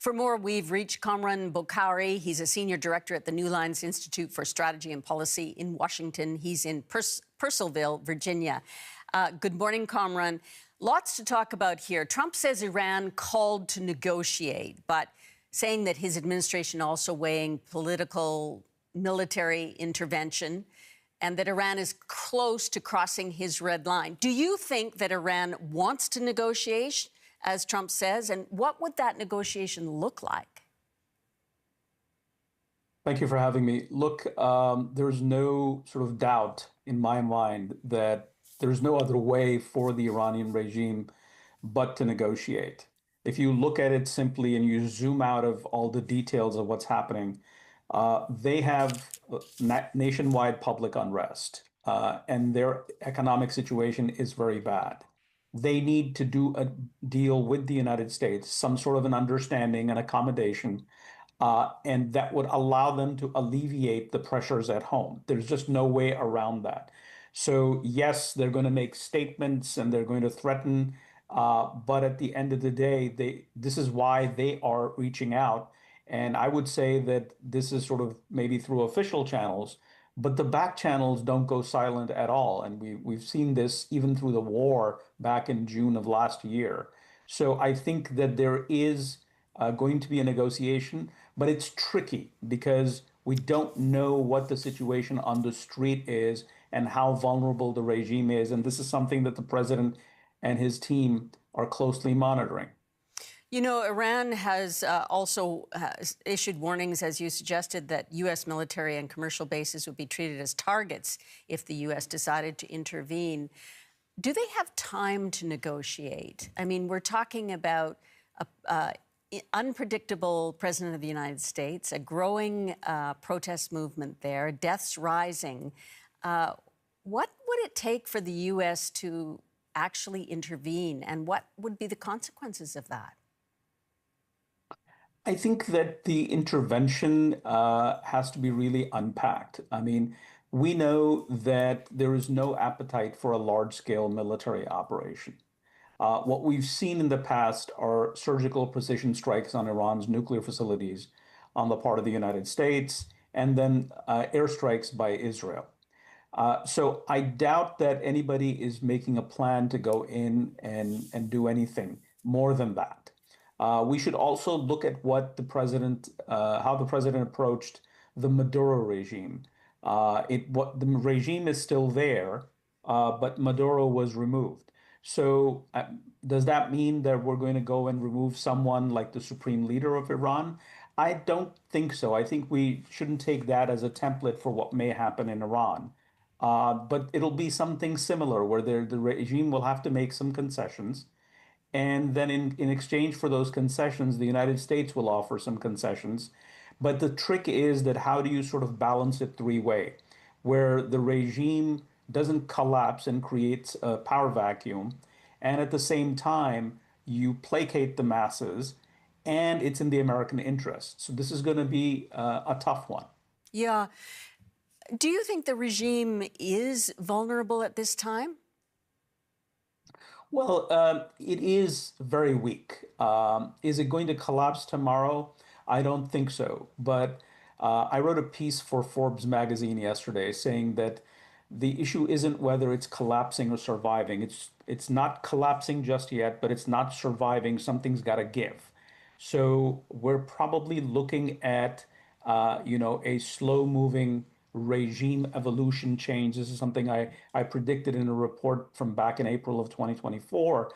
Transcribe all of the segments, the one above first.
For more, we've reached Kamran Bokhari. He's a senior director at the New Lines Institute for Strategy and Policy in Washington. He's in Purcellville, Virginia. Good morning, Kamran. Lots to talk about here. Trump says Iran called to negotiate, but saying that his administration also weighing political military intervention and that Iran is close to crossing his red line. Do you think that Iran wants to negotiate, as Trump says, and what would that negotiation look like? Thank you for having me. Look, there's no sort of doubt in my mind that there's no other way for the Iranian regime but to negotiate. If you look at it simply and you zoom out of all the details of what's happening, they have nationwide public unrest, and their economic situation is very bad. They need to do a deal with the United States, some sort of an understanding and accommodation, and that would allow them to alleviate the pressures at home. There's just no way around that. So, yes, they're going to make statements and they're going to threaten, but at the end of the day, this is why they are reaching out. And I would say that this is sort of maybe through official channels, but the back channels don't go silent at all. And we've seen this even through the war back in June of last year. So I think that there is going to be a negotiation, but it's tricky because we don't know what the situation on the street is and how vulnerable the regime is. And this is something that the president and his team are closely monitoring. You know, Iran has also issued warnings, as you suggested, that U.S. military and commercial bases would be treated as targets if the U.S. decided to intervene. Do they have time to negotiate? I mean, we're talking about an unpredictable president of the United States, a growing protest movement there, deaths rising. What would it take for the U.S. to actually intervene, and what would be the consequences of that? I think that the intervention has to be really unpacked. I mean, we know that there is no appetite for a large-scale military operation. What we've seen in the past are surgical precision strikes on Iran's nuclear facilities on the part of the United States, and then airstrikes by Israel. So I doubt that anybody is making a plan to go in and do anything more than that. We should also look at how the president approached the Maduro regime. The regime is still there, but Maduro was removed. So does that mean that we're going to go and remove someone like the supreme leader of Iran? I don't think so. I think we shouldn't take that as a template for what may happen in Iran. But it'll be something similar where the regime will have to make some concessions. And then in exchange for those concessions, the United States will offer some concessions. But the trick is that how do you sort of balance it three-way, where the regime doesn't collapse and creates a power vacuum, and at the same time, you placate the masses, and it's in the American interest. So this is going to be a tough one. Yeah. Do you think the regime is vulnerable at this time? Well, it is very weak. Is it going to collapse tomorrow? I don't think so. But I wrote a piece for Forbes magazine yesterday saying that the issue isn't whether it's collapsing or surviving. It's not collapsing just yet, but it's not surviving. Something's got to give. So we're probably looking at a slow-moving regime evolution change. This is something I predicted in a report from back in April of 2024,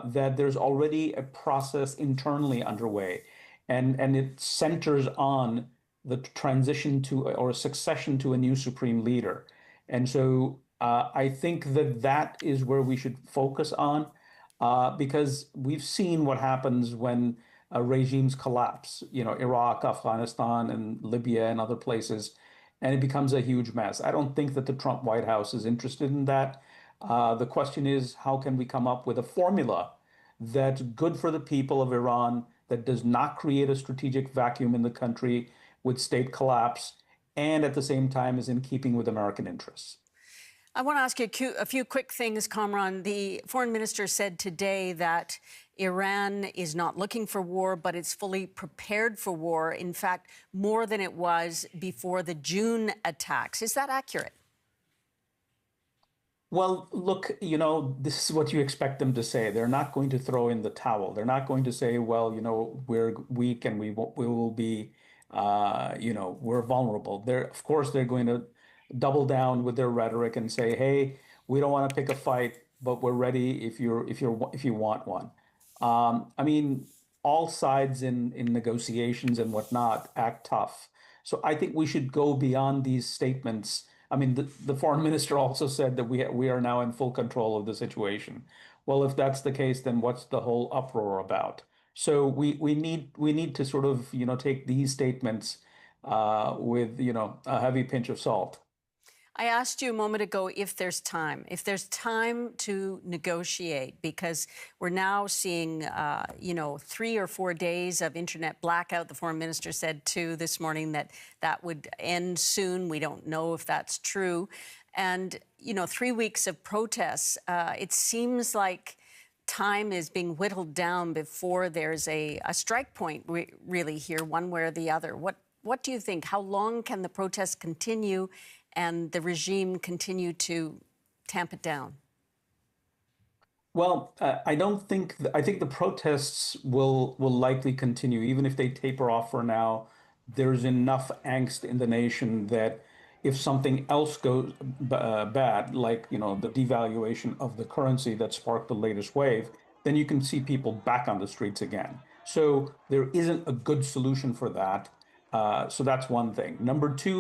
that there's already a process internally underway, and it centers on the transition to or succession to a new supreme leader. And so I think that is where we should focus on, because we've seen what happens when regimes collapse, Iraq, Afghanistan, and Libya and other places, and it becomes a huge mess. I don't think that the Trump White House is interested in that. The question is, how can we come up with a formula that's good for the people of Iran, that does not create a strategic vacuum in the country with state collapse, and at the same time is in keeping with American interests? I want to ask you a few quick things, Kamran. The foreign minister said today that Iran is not looking for war, but it's fully prepared for war. In fact, more than it was before the June attacks. Is that accurate? Well, look, this is what you expect them to say. They're not going to throw in the towel. They're not going to say, well, we're weak and we will be, we're vulnerable. Of course, they're going to double down with their rhetoric and say, hey, we don't want to pick a fight, but we're ready if you want one. I mean, all sides in negotiations and whatnot act tough. So I think we should go beyond these statements. I mean, the foreign minister also said that we are now in full control of the situation. Well, if that's the case, then what's the whole uproar about? So we need to sort of take these statements with a heavy pinch of salt. I asked you a moment ago if there's time to negotiate, because we're now seeing, 3 or 4 days of internet blackout. The foreign minister said, too, this morning that that would end soon. We don't know if that's true. And, 3 weeks of protests, it seems like time is being whittled down before there's a strike point really here, one way or the other. What do you think? How long can the protests continue and the regime continue to tamp it down? Well, I think the protests will likely continue, even if they taper off for now. There's enough angst in the nation that if something else goes bad, like the devaluation of the currency that sparked the latest wave, then you can see people back on the streets again. So there isn't a good solution for that. So that's one thing. Number two